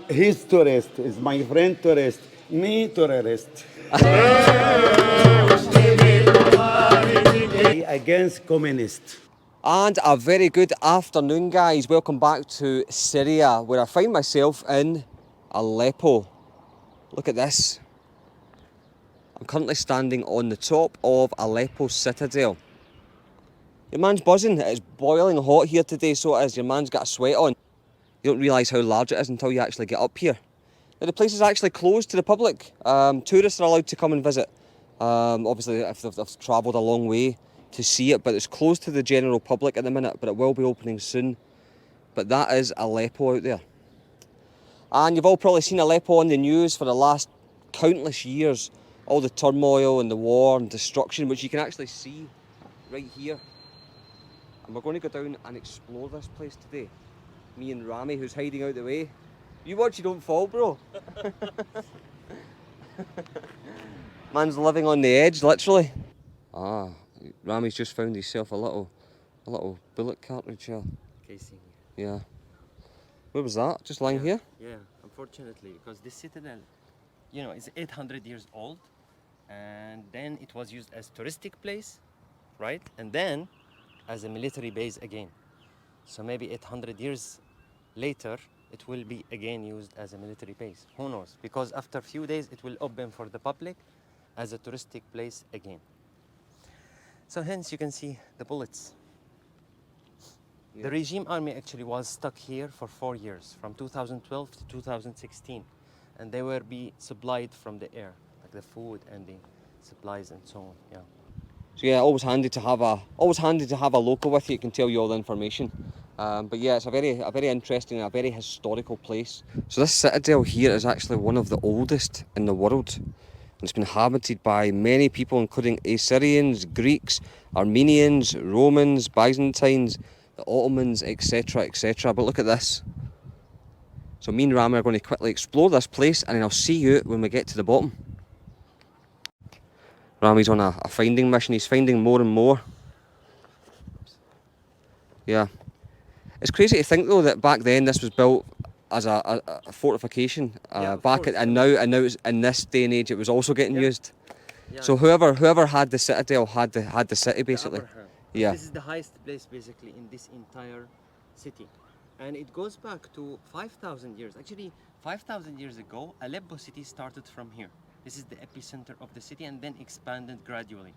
He's tourist, is my friend tourist, me tourist. Against communist. And a very good afternoon, guys. Welcome back to Syria, where I find myself in Aleppo. Look at this. I'm currently standing on the top of Aleppo Citadel. Your man's buzzing. It's boiling hot here today, so it is. Your man's got a sweat on. You don't realise how large it is until you actually get up here. Now, the place is actually closed to the public. Tourists are allowed to come and visit. Obviously, if they've travelled a long way to see it, but it's closed to the general public at the minute, but it will be opening soon. But that is Aleppo out there. And you've all probably seen Aleppo on the news for the last countless years. All the turmoil and the war and destruction, which you can actually see right here. And we're going to go down and explore this place today. Me and Rami, who's hiding out the way. You watch, you don't fall, bro. Man's living on the edge, literally. Ah, Rami's just found himself a little bullet cartridge here. Casing. Yeah. Where was that? Just lying here? Yeah, unfortunately, because this citadel, you know, is 800 years old, and then it was used as touristic place, right? And then as a military base again. So maybe 800 years later, it will be again used as a military base. Who knows? Because after a few days, it will open for the public as a touristic place again. So hence you can see the bullets. Yeah. The regime army actually was stuck here for 4 years, from 2012 to 2016. And they were be supplied from the air, like the food and the supplies and so on, yeah. So yeah, always handy to have a local with you. It can tell you all the information. But yeah, it's a very interesting and a very historical place. So this citadel here is actually one of the oldest in the world. It's been inhabited by many people, including Assyrians, Greeks, Armenians, Romans, Byzantines, the Ottomans, etc, etc. But look at this. So me and Rami are going to quickly explore this place, and then I'll see you when we get to the bottom. Rami's on a finding mission. He's finding more and more. Yeah. It's crazy to think though that back then this was built as a fortification. And now it's, in this day and age, it was also getting used. Yeah. So whoever had the citadel had the city basically. The upper hand. Yeah. This is the highest place basically in this entire city. And it goes back to 5,000 years. Actually, 5,000 years ago, Aleppo city started from here. This is the epicenter of the city and then expanded gradually.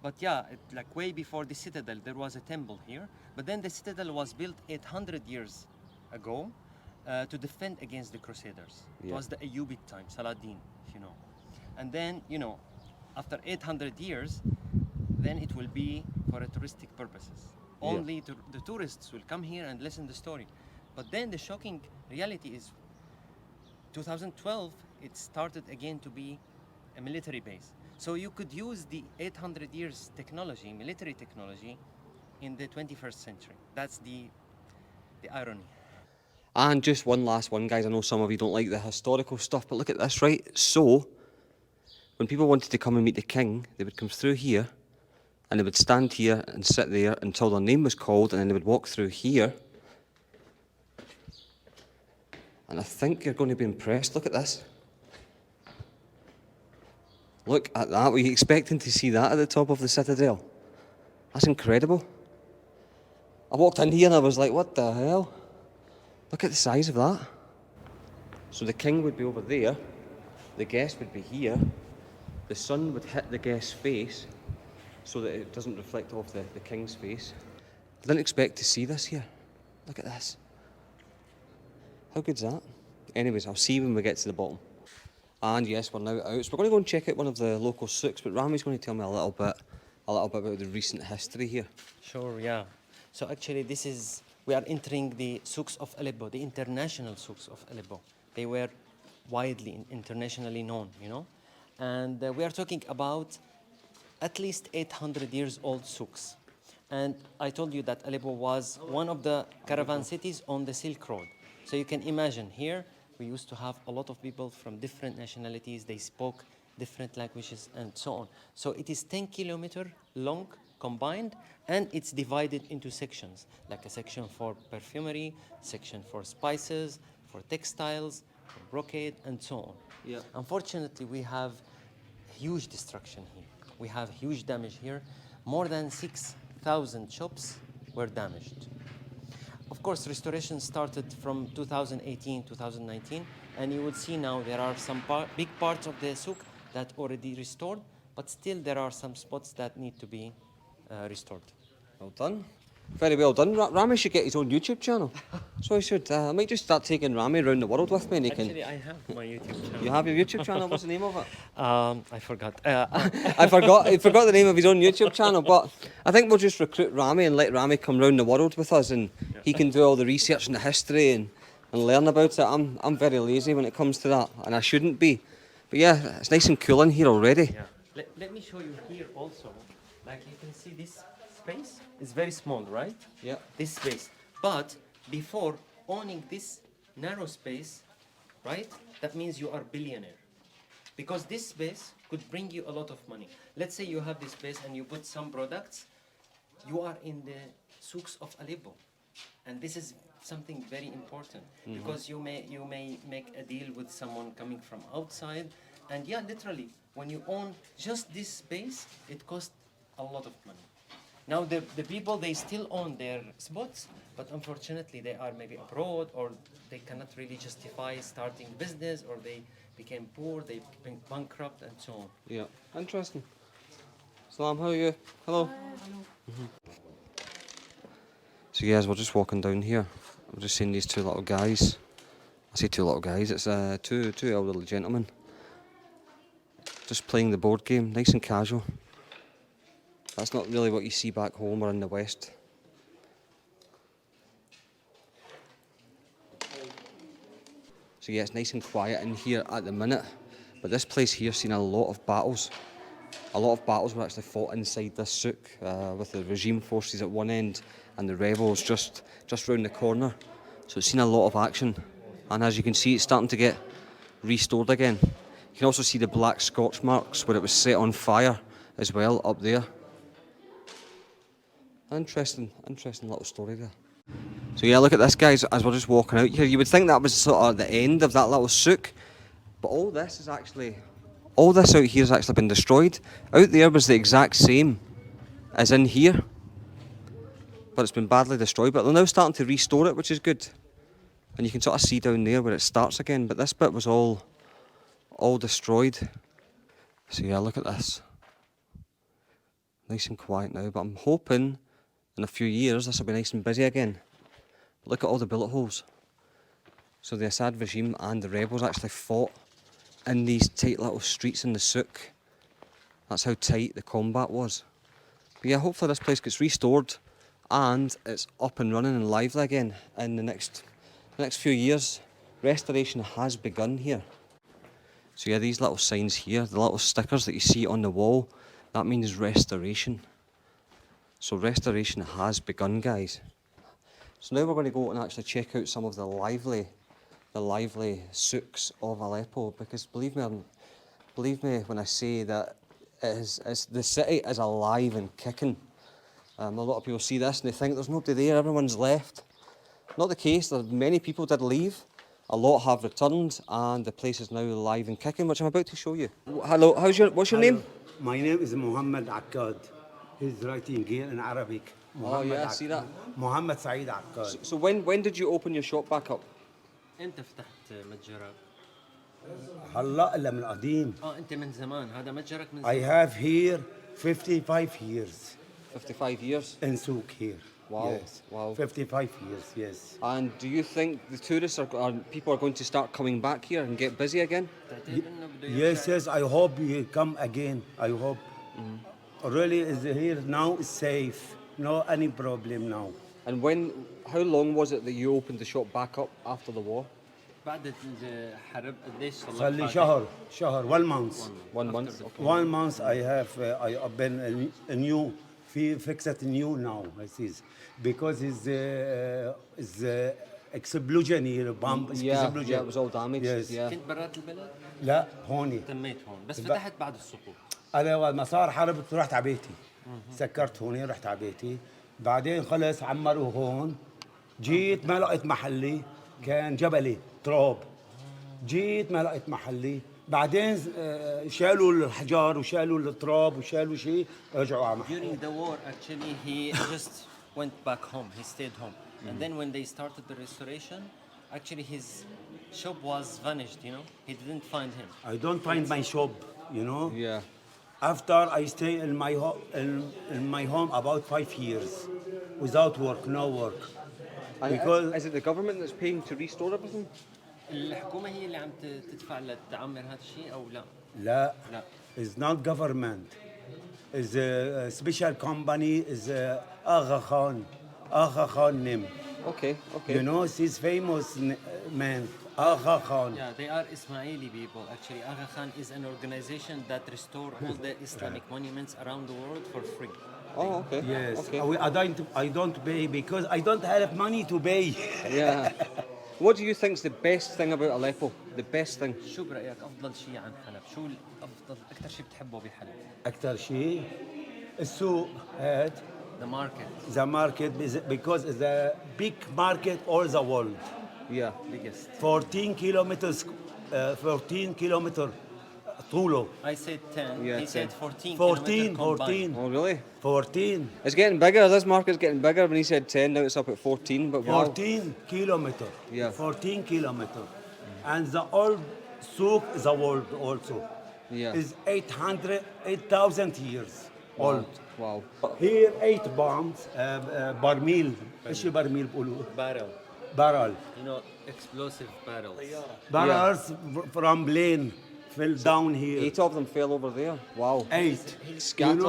But yeah, like way before the citadel, there was a temple here. But then the citadel was built 800 years ago to defend against the Crusaders. Yeah. It was the Ayyubid time, Saladin, if you know. And then, you know, after 800 years, then it will be for a touristic purposes. Yeah. Only the tourists will come here and listen to the story. But then the shocking reality is 2012, it started again to be a military base. So you could use the 800 years technology, military technology, in the 21st century. That's the irony. And just one last one, guys. I know some of you don't like the historical stuff, but look at this, right? So, when people wanted to come and meet the king, they would come through here, and they would stand here and sit there until their name was called, and then they would walk through here. And I think you're going to be impressed. Look at this. Look at that. Were you expecting to see that at the top of the citadel? That's incredible. I walked in here and I was like, what the hell? Look at the size of that. So the king would be over there, the guest would be here, the sun would hit the guest's face so that it doesn't reflect off the king's face. I didn't expect to see this here. Look at this. How good's that? Anyways, I'll see you when we get to the bottom. And yes, we're now out. So we're going to go and check out one of the local souks, but Rami's going to tell me a little bit about the recent history here. Sure, yeah. So actually we are entering the souks of Aleppo, the international souks of Aleppo. They were widely internationally known, you know. And we are talking about at least 800 years old souks. And I told you that Aleppo was one of the caravan cities on the Silk Road. So you can imagine here, we used to have a lot of people from different nationalities. They spoke different languages and so on. So it is 10 kilometers long combined, and it's divided into sections, like a section for perfumery, section for spices, for textiles, for brocade, and so on. Yeah. Unfortunately, we have huge destruction here. We have huge damage here. More than 6,000 shops were damaged. Of course, restoration started from 2018, 2019, and you will see now there are some big parts of the souk that already restored, but still there are some spots that need to be restored. Well done. Very well done. Rami should get his own YouTube channel. So he should. I might just start taking Rami around the world with me and he Actually, I have my YouTube channel. You have your YouTube channel? What's the name of it? I forgot. I forgot the name of his own YouTube channel, but I think we'll just recruit Rami and let Rami come round the world with us and he can do all the research and the history and learn about it. I'm very lazy when it comes to that, and I shouldn't be. But yeah, it's nice and cool in here already. Yeah. Let me show you here also. Like you can see this space is very small, right? Yeah. This space. But before owning this narrow space, right? That means you are billionaire. Because this space could bring you a lot of money. Let's say you have this space and you put some products, you are in the souks of Aleppo. And this is something very important because you may make a deal with someone coming from outside. And yeah, literally, when you own just this space, it costs a lot of money. Now the people, they still own their spots, but unfortunately they are maybe abroad or they cannot really justify starting business, or they became poor, they became bankrupt, and so on. Yeah. Interesting. Salam, how are you? Hello. So guys, we're just walking down here. We're just seeing these two little guys. I say two little guys, it's two elderly gentlemen. Just playing the board game, nice and casual. That's not really what you see back home or in the West. So yeah, it's nice and quiet in here at the minute. But this place here's seen a lot of battles. A lot of battles were actually fought inside this souk with the regime forces at one end and the rebels just round the corner. So it's seen a lot of action. And as you can see, it's starting to get restored again. You can also see the black scorch marks where it was set on fire as well up there. Interesting little story there. So yeah, look at this, guys, as we're just walking out here. You would think that was sort of the end of that little souk, but all this out here has actually been destroyed. Out there was the exact same as in here, but it's been badly destroyed. But they're now starting to restore it, which is good. And you can sort of see down there where it starts again, but this bit was all destroyed. So yeah, look at this. Nice and quiet now, but I'm hoping in a few years this will be nice and busy again. Look at all the bullet holes. So the Assad regime and the rebels actually fought in these tight little streets in the souk. That's how tight the combat was. But yeah, hopefully this place gets restored and it's up and running and lively again in the next few years. Restoration has begun here. So yeah, these little signs here, the little stickers that you see on the wall, that means restoration. So restoration has begun, guys. So now we're going to go and actually check out some of the lively souks of Aleppo, because believe me when I say that the city is alive and kicking. A lot of people see this and they think there's nobody there, everyone's left. Not the case. Many people did leave. A lot have returned, and the place is now alive and kicking, which I'm about to show you. Hello, what's your name? My name is Muhammad Akkad. He's writing here in Arabic. Oh yeah, I see that. Muhammad Saeed Akkad. So when did you open your shop back up? أنت فتحت متجرك؟ هلا إلا من قديم. أنت من زمان، هذا متجرك من I زمان. have here 55 years 55 years. in souk here. Wow, Yes. wow. 55 years, yes. And do you think the tourists people are going to start coming back here and get busy again? Yes, I hope you come again. I hope. Really, is here now is safe. No any problem now. And how long was it that you opened the shop back up after the war? بعد الحرب قديش صار صار لي لك شهر 1 month. 1 month. Okay. 1 month I have I open a new fixed new now. This is because is explosion here bomb Yeah, explosion. yeah, it was all damaged. Yes. Yeah. كنت برات البلد؟ لا هوني تميت هون، بس فتحت بعد السقوط. انا ما صار حرب رحت على بيتي. سكرت هون رحت على بيتي بعدين خلص عمروا هون جيت ما لقيت محلي كان جبلي تراب جيت ما لقيت محلي بعدين شالوا الحجار وشالوا التراب وشالوا شيء رجعوا على محلي. During the war, actually, he just went back home. He stayed home. And then when they started the restoration, actually his shop was vanished, you know. He didn't find him. I don't find my shop, you know. Yeah. After I stay in my home about 5 years without work, no work. Because Is it the government that's paying to restore everything? الحكومة هي اللي عم تدفع لتعمر هذا الشيء أو لا؟ لا, لا. it's not government. It's a special company. Is Agha Khan. Agha Khan name. Okay, okay. You know, he's famous man. Agha Khan. Yeah, they are Ismaili people. Actually, Agha Khan is an organization that restore all the Islamic monuments around the world for free. Oh, okay. Yes. Okay. I don't pay because I don't have money to pay. Yeah. What do you think's the best thing about Aleppo? The best thing? شو برأيك أفضل شيء عن حلب؟ شو الأفضل أكثر شيء بتحبه بحلب؟ أكثر شيء السوق هاد. The market. The market because it's a big market all the world. Yeah. Biggest. 14 kilometers. 14 kilometer طوله. I said 10. Yeah, he 10. said 14. 14, kilometer combined. 14, Oh, really? 14, It's getting bigger. This market's getting bigger. When he said 10, now it's up at 14. But wow. 14 kilometer. Yeah. 14 kilometer. And the old souk, the world also, Yeah. is 8,000 years old. Wow. Here 8 bombs, برميل. ايش برميل بقولوا؟ Barrel. barrel. You know, explosive barrels. Barrels from plane fell down here. 8 of them fell over there. Wow. 8. Scatters. You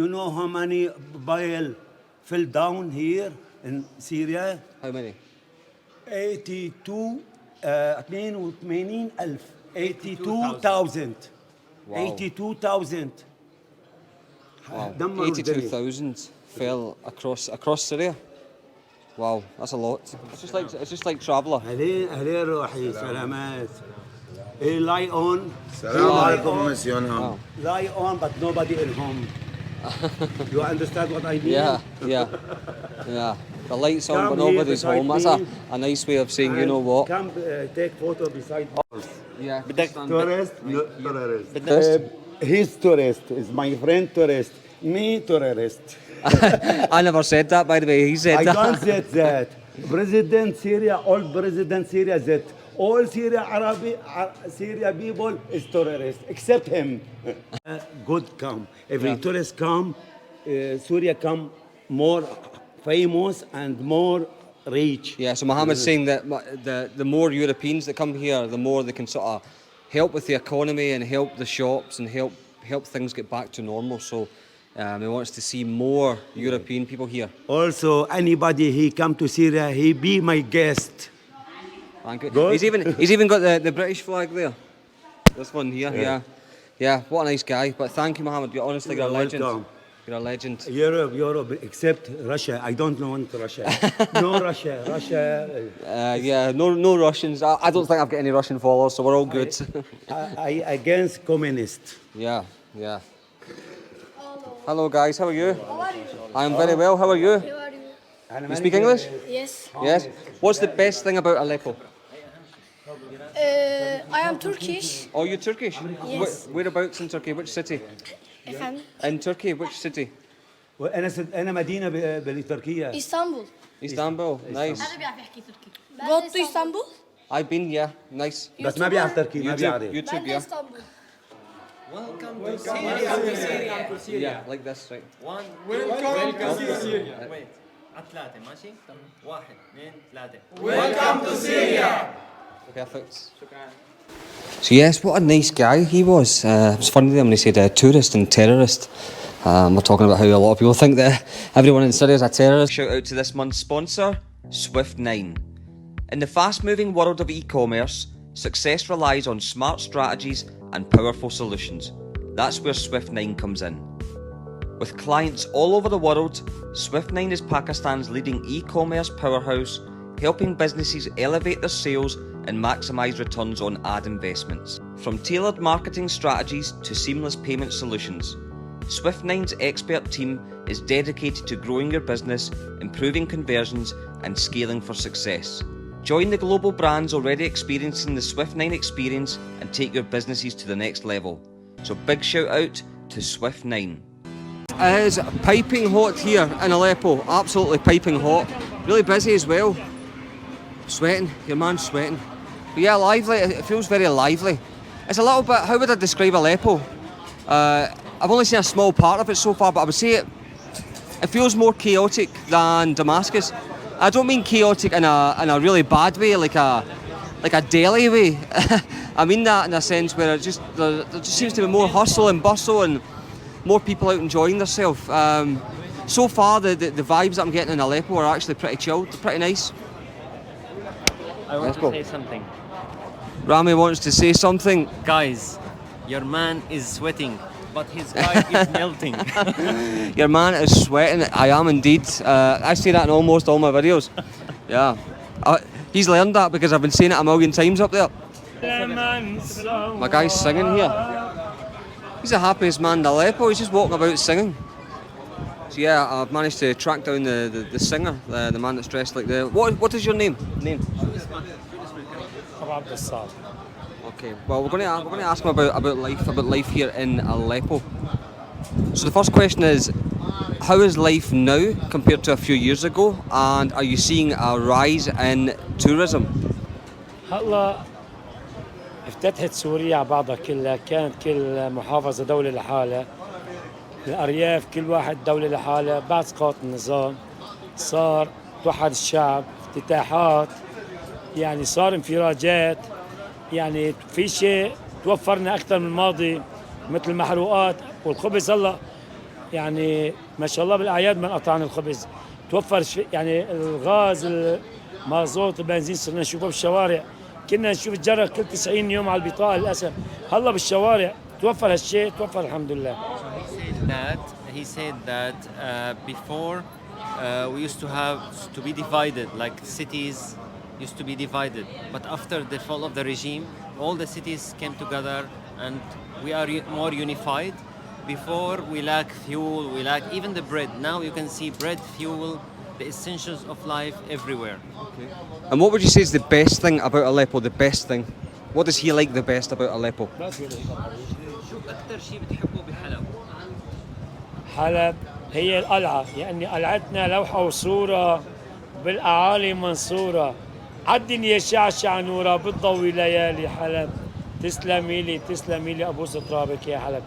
know how many barrel fell down here in Syria? How many? 82 82,000 82,000 Wow. 82,000 Wow. دمروا الدنيا. 82,000 fell across Syria. Wow, that's a lot. It's just like traveller. عليه روحي سلامات. He lie on. السلام عليكم مسيون هام. Lie on, but nobody in home. You understand what I mean? Yeah, yeah, yeah. The lights on, Come but here nobody's beside home. That's me. a nice way of saying, you know what? Come take photo beside us. Yeah. Tourist? No, tourist. Tourist? He's tourist. Is my friend tourist. Me tourist. I never said that, by the way. He said I that. don't say that. President Syria, old President Syria said all Syria people is terrorist except him. Good come. Every Yeah. tourist come, Syria come more famous and more rich. Yeah, so Mohammed's saying that the more Europeans that come here, the more they can sort of help with the economy and help the shops and help things get back to normal. So he wants to see more European people here. Also, anybody he come to Syria, he be my guest. Thank you. Good. He's even got the British flag there. This one here, yeah. What a nice guy. But thank you, Mohammed. You're honestly you're a legend. welcome. You're a legend. Europe, except Russia. I don't want Russia. No Russia. Yeah, no Russians. I don't think I've got any Russian followers, so we're all good. I against communist. Yeah. Hello guys, how are you? How are you? I'm very well. How are you? How are you? You speak English? Yes. Yes. What's the best thing about Aleppo? I am Turkish. Oh, you're Turkish? Yes. Whereabouts in Turkey? Which city? Efendim? In Turkey, which city? أنا مدينة بتركيا. İstanbul. Istanbul. Nice. Go to Istanbul? I've been, yeah. Nice. بس ما بيعرف تركي ما بيعرف. YouTube, Ben de yeah. İstanbul. Welcome to Syria. Yeah, like this, right? Welcome to Syria. Wait. على 3 ماشي؟ 1 2 3. Perfect. So yes, what a nice guy he was. It was funny when he said tourist and terrorist. We're talking about how a lot of people think that everyone in Syria is a terrorist. Shout out to this month's sponsor, Swift9. In the fast-moving world of e-commerce, success relies on smart strategies and powerful solutions. That's where Swift9 comes in. With clients all over the world, Swift9 is Pakistan's leading e-commerce powerhouse, helping businesses elevate their sales and maximise returns on ad investments. From tailored marketing strategies to seamless payment solutions, Swift9's expert team is dedicated to growing your business, improving conversions, and scaling for success. Join the global brands already experiencing the Swift9 experience and take your businesses to the next level. So big shout out to Swift9. It is piping hot here in Aleppo, absolutely piping hot. Really busy as well. Sweating, your man's sweating. But yeah, lively, it feels very lively. It's a little bit, how would I describe Aleppo? I've only seen a small part of it so far, but I would say it feels more chaotic than Damascus. I don't mean chaotic in a really bad way, like a Delhi way. I mean that in a sense where there just seems to be more hustle and bustle and more people out enjoying themselves. So far, the vibes that I'm getting in Aleppo are actually pretty chilled, pretty nice. I want to say something. Rami wants to say something. Guys, your man is sweating, but his guy is melting. Your man is sweating. I am indeed. I say that in almost all my videos. Yeah. He's learned that because I've been saying it a million times up there. My guy's singing here. He's the happiest man in Aleppo. He's just walking about singing. So yeah, I've managed to track down the singer, the man that's dressed like the... What is your name? Okay, well we're going to ask him about life here in Aleppo. So the first question is, how is life now compared to a few years ago, and are you seeing a rise in tourism? هلا افتتحت سوريا على بعضها كلها، كانت كل محافظة دولة لحالها، الأرياف كل واحد دولة لحالها. بعد سقوط النظام صار توحد الشعب، افتتاحات، يعني صار انفراجات، يعني في شيء توفرنا أكثر من الماضي مثل المحروقات والخبز. هلا يعني ما شاء الله بالأعياد ما انقطعنا الخبز، توفر يعني الغاز المازوت البنزين صرنا نشوفه بالشوارع. كنا نشوف الجرة كل 90 يوم على البطاقة للأسف. هلا بالشوارع توفر هالشيء، توفر الحمد لله. He said that before we used to be divided, like cities used to be divided, but after the fall of the regime, all the cities came together and we are more unified. Before we lack fuel, we lack even the bread. Now you can see bread, fuel, the essentials of life everywhere. Okay. And what would you say is the best thing about Aleppo? The best thing. What does he like the best about Aleppo? شو أكثر شيء بتحبه بحلب؟ حلب هي القلعة، يعني قلعتنا لوحة وصورة بالأعالي منصورة، عالدنيا شعشع نورة بتضوي ليالي حلب. تسلمي لي أبوس ترابك يا حلب.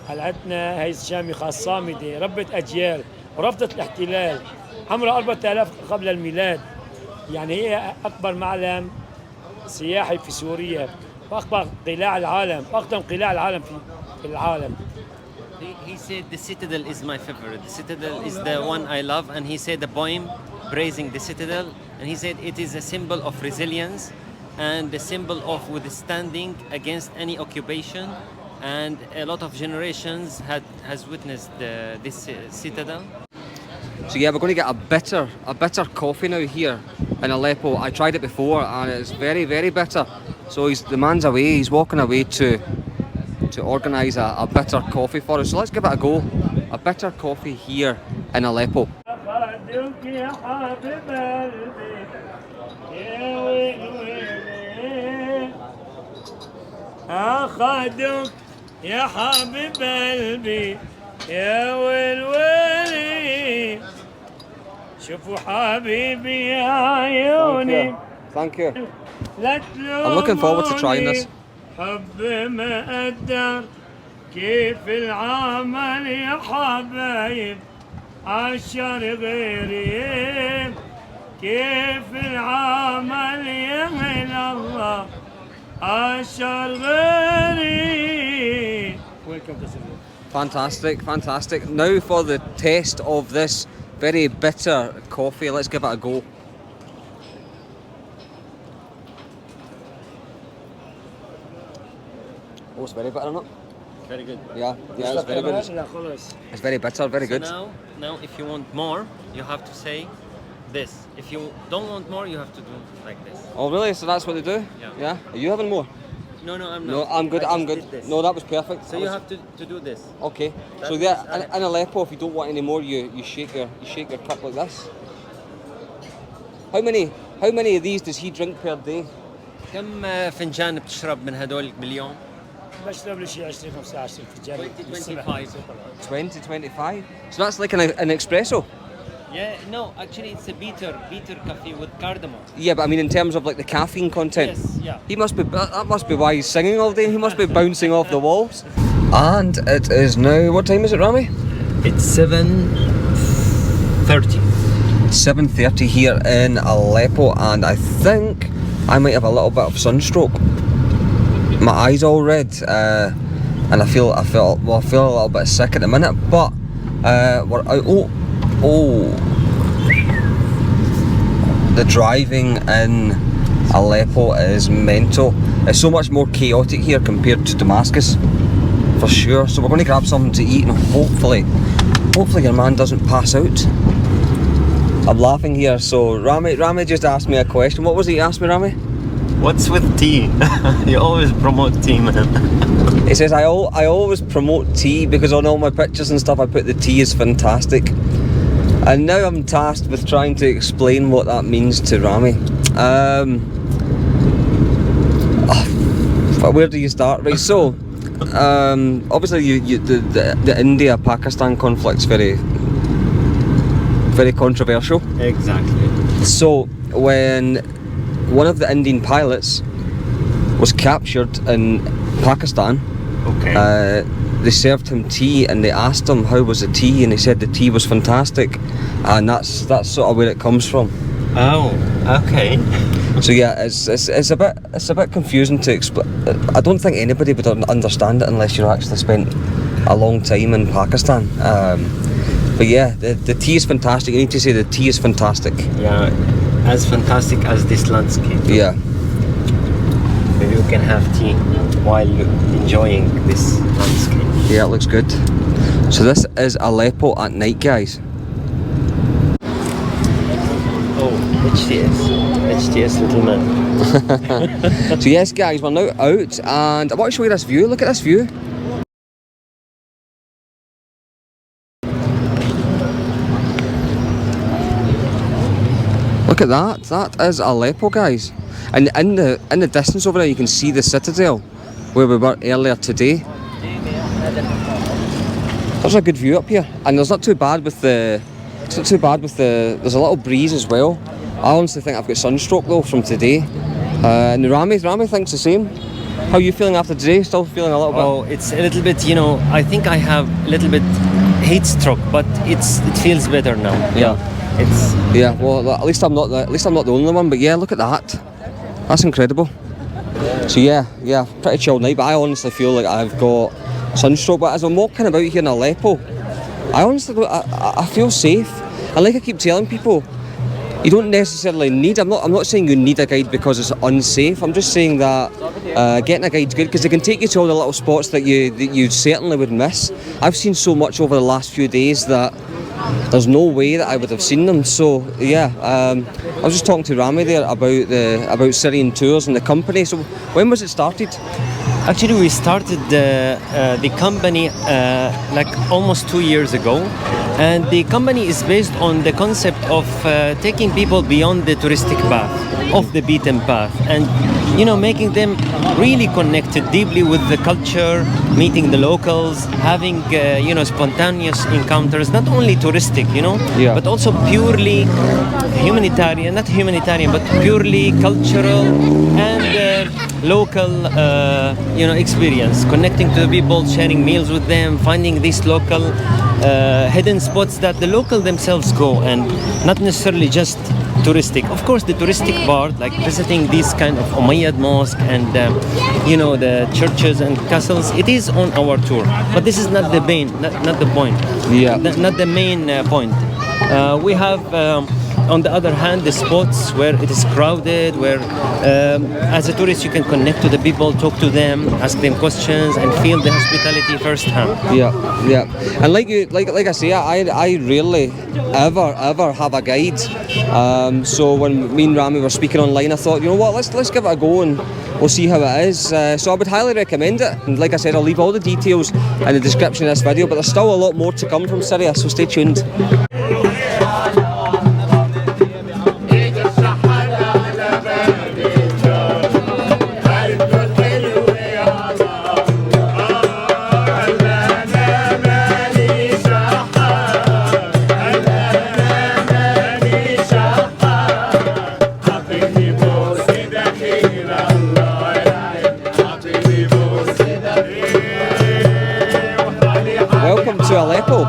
قلعتنا هي الشامخة الصامدة ربت أجيال ورفضت الاحتلال، عمرها 4000 قبل الميلاد. يعني هي أكبر معلم سياحي في سوريا، وأكبر قلاع العالم، أقدم قلاع العالم في العالم. He said the Citadel is my favorite. The Citadel is the one I love, and he said a poem praising the Citadel, and he said it is a symbol of resilience and a symbol of withstanding against any occupation, and a lot of generations has witnessed this Citadel. So yeah, we're going to get a bitter coffee now here in Aleppo. I tried it before and it's very, very bitter. So the man's away, he's walking away to organise a bitter coffee for us. So let's give it a go. A bitter coffee here in Aleppo. أخدك يا حبيب قلبي يا ويلي، شوفوا حبيبي يا عيوني. Thank you. I'm looking forward to trying this. حب ما قدر كيف العمل يا حبايب، عشر غيري كيف العمل يا من الله، عشر غيري. Fantastic, fantastic. Now for the test of this very bitter coffee. Let's give it a go. Oh, it's very bitter, isn't it? Very good. Yeah, it's very good. It's very bitter, very good. So now, if you want more, you have to say this. If you don't want more, you have to do like this. Oh, really? So that's what they do? Yeah. Yeah? Are you having more? No, no, I'm not. No, I'm good. I I'm just good. did this. No, that was perfect. So you have to do this. Okay. That So is yeah, Aleppo. in Aleppo, if you don't want any more, you shake your cup like this. How many of these does he drink per day? كم فنجان بتشرب من هدول باليوم؟ بشرب لي شيء 20 25 فنجان 25. 20, 25. So that's like an espresso. Yeah, no, actually it's a bitter coffee with cardamom. Yeah, but I mean in terms of like the caffeine content. Yes, yeah. He must be. That must be why he's singing all day. He must be bouncing off the walls. And it is now. What time is it, Rami? It's 7:30. 7:30 here in Aleppo, and I think I might have a little bit of sunstroke. My eyes all red, and I feel a little bit sick at the minute. But we're out. Oh, the driving in Aleppo is mental. It's so much more chaotic here compared to Damascus, for sure. So we're going to grab something to eat, and hopefully your man doesn't pass out. I'm laughing here. So Rami just asked me a question. What was he asked me, Rami? What's with tea? You always promote tea, man. He says I always promote tea because on all my pictures and stuff I put the tea is fantastic. And now I'm tasked with trying to explain what that means to Rami. Where do you start? Right, so obviously the India-Pakistan conflict's very controversial. Exactly. So when one of the Indian pilots was captured in Pakistan, Okay. they served him tea and they asked him how was the tea, and he said the tea was fantastic, and that's sort of where it comes from. Oh, okay. So yeah, it's a bit confusing to explain. I don't think anybody would understand it unless you actually spent a long time in Pakistan. But yeah, the tea is fantastic. You need to say the tea is fantastic. Yeah, as fantastic as this landscape. Yeah. Maybe you can have tea while enjoying this landscape. Yeah, it looks good. So this is Aleppo at night, guys. Oh, HTS little man. So yes, guys, we're now out, and I want to show you this view. Look at this view. Look at that. That is Aleppo, guys. And in the distance over there, you can see the Citadel, where we were earlier today. There's a good view up here, and there's not too bad with the. It's not too bad with the. There's a little breeze as well. I honestly think I've got sunstroke though from today. And Rami thinks the same. How are you feeling after today? Still feeling a little bit? Oh, it's a little bit. I think I have a little bit heat stroke, but it feels better now. Yeah. It's. Yeah. Well, at least I'm not the only one. But yeah, look at that. That's incredible. So yeah, pretty chill night. But I honestly feel like I've got sunstroke. But as I'm walking about here in Aleppo, I honestly I feel safe. And like I keep telling people, you don't necessarily need. I'm not saying you need a guide because it's unsafe. I'm just saying that getting a guide's good because they can take you to all the little spots that you certainly would miss. I've seen so much over the last few days that there's no way that I would have seen them. So yeah, I was just talking to Rami there about Syrian tours and the company. So when was it started? Actually, we started the company like almost 2 years ago, and the company is based on the concept of taking people beyond the touristic path, off the beaten path, and making them really connected deeply with the culture, meeting the locals, having spontaneous encounters, not only touristic, Yeah. but also purely humanitarian, not humanitarian, but purely cultural and local experience, connecting to the people, sharing meals with them, finding these local hidden spots that the local themselves go, and not necessarily just touristic. Of course, the touristic part, like visiting these kind of Umayyad mosque and the churches and castles, it is on our tour. But this is not the main, not the point. Yeah. Not the main point. We have on the other hand, the spots where it is crowded, where as a tourist you can connect to the people, talk to them, ask them questions, and feel the hospitality firsthand. Yeah, yeah. And like I say, I rarely ever have a guide. So when me and Rami were speaking online, I thought, you know what, let's give it a go and we'll see how it is. So I would highly recommend it. And like I said, I'll leave all the details in the description of this video, but there's still a lot more to come from Syria, so stay tuned. Welcome to Aleppo.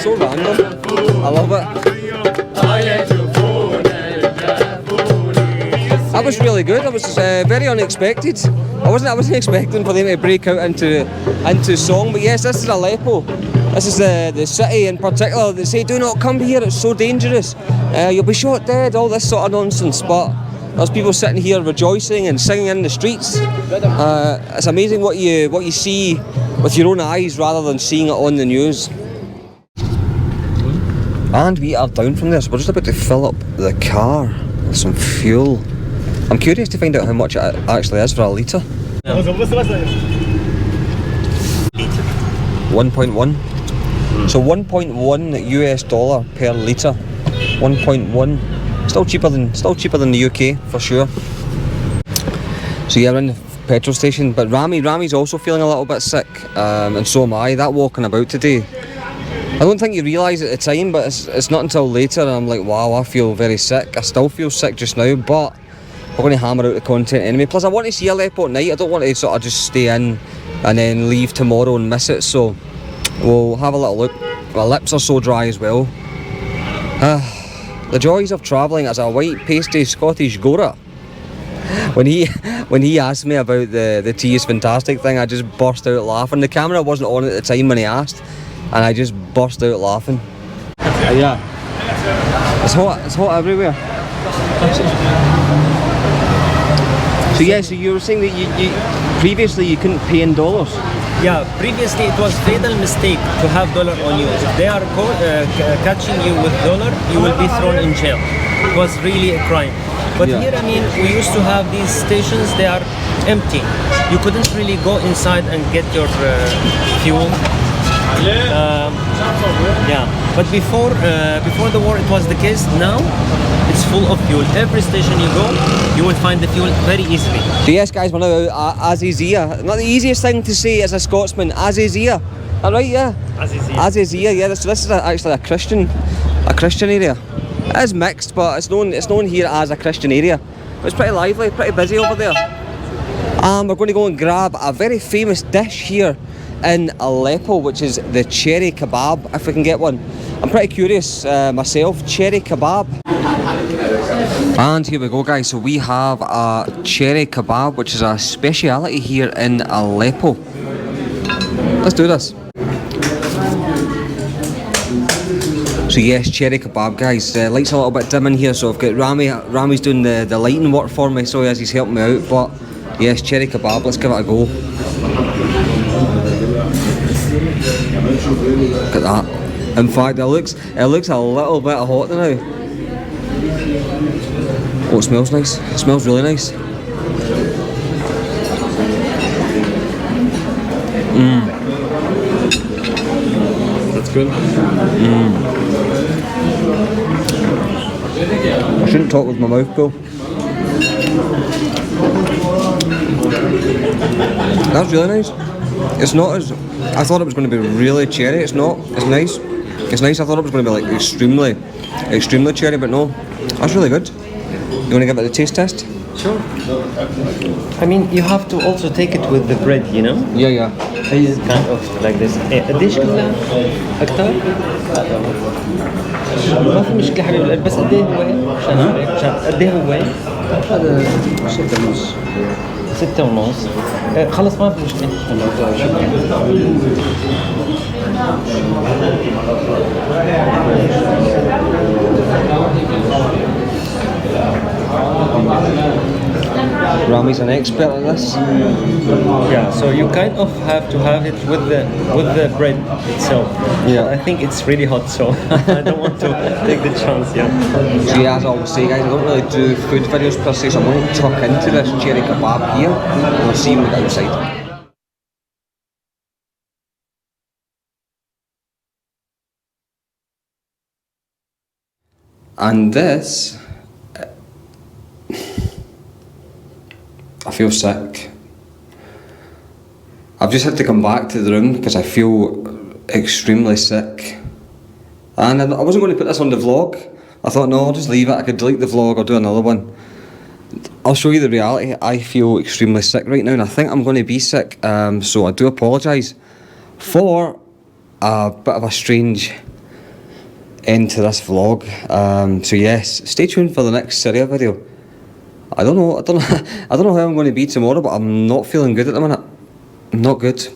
So random. I love it. That was really good. That was very unexpected. I wasn't expecting for them to break out into song. But yes, this is Aleppo. This is the city in particular. They say, do not come here. It's so dangerous. You'll be shot dead. All this sort of nonsense. But there's people sitting here rejoicing and singing in the streets. It's amazing what you see with your own eyes rather than seeing it on the news. And we are down from there, so we're just about to fill up the car with some fuel. I'm curious to find out how much it actually is for a litre. 1.1. So 1.1 US dollar per litre. 1.1. Still cheaper than the UK for sure. So yeah, we're in the petrol station, but Rami's also feeling a little bit sick, and so am I. That walking about today, I don't think you realise at the time, but it's not until later and I'm like, wow, I feel very sick. I still feel sick just now, but we're going to hammer out the content anyway. Plus I want to see Aleppo at night. I don't want to sort of just stay in and then leave tomorrow and miss it, so we'll have a little look. My lips are so dry as well. The joys of travelling as a white pasty Scottish Gora. When he asked me about the tea is fantastic thing, I just burst out laughing. The camera wasn't on at the time when he asked, and I just burst out laughing. Yeah, it's hot everywhere. So yeah, so you were saying that you previously you couldn't pay in dollars. Yeah, previously it was fatal mistake to have dollar on you. If they are catching you with dollar, you will be thrown in jail. It was really a crime. But Yeah. here, I mean, we used to have these stations, they are empty. You couldn't really go inside and get your fuel. Yeah, but before the war it was the case. Now it's full of fuel. Every station you go, you will find the fuel very easily. So yes guys, we're now out at Azizia. Not the easiest thing to say as a Scotsman, Azizia. Alright, yeah? Azizia, yeah. So this is actually a Christian area. It is mixed, but it's known here as a Christian area. It's pretty lively, pretty busy over there. And we're going to go and grab a very famous dish here in Aleppo, which is the cherry kebab, if we can get one. I'm pretty curious myself, cherry kebab. And here we go guys, so we have a cherry kebab, which is a speciality here in Aleppo. Let's do this. So yes, cherry kebab guys, light's a little bit dim in here, so I've got Rami's doing the lighting work for me, so he's helping me out, but yes, cherry kebab, let's give it a go. Look at that. In fact, it looks a little bit hot now. Oh, it smells nice. It smells really nice. That's good. shouldn't talk with my mouth full. That's really nice. It's not as... I thought it was going to be really cherry. It's not. It's nice. It's nice. I thought it was going to be like extremely cherry, but no. That's really good. You want to give it a taste test? Sure. I mean, you have to also take it with the bread, you know? Yeah. It's kind of like this. قديش كلها؟ أكتر؟ ما في مشكلة حبيبي القلب، بس قد إيه هو؟ عشان أعرف، عشان قد إيه هو؟ هذا 6.5. 6.5. خلص ما في مشكلة. Rami's an expert at this. Yeah, so you kind of have to have it with the bread itself. Yeah. I think it's really hot, so I don't want to take the chance. Yeah. So yeah, as I always say, guys, I don't really do food videos per se, so I'm going to tuck into this cherry kebab here, and we'll see when we get inside. And this, I feel sick. I've just had to come back to the room because I feel extremely sick. And I wasn't going to put this on the vlog. I thought, no, I'll just leave it. I could delete the vlog or do another one. I'll show you the reality. I feel extremely sick right now, and I think I'm going to be sick. So I do apologise for a bit of a strange end to this vlog. So yes, stay tuned for the next Syria video. I don't know how I'm going to be tomorrow, but I'm not feeling good at the minute. I'm not good.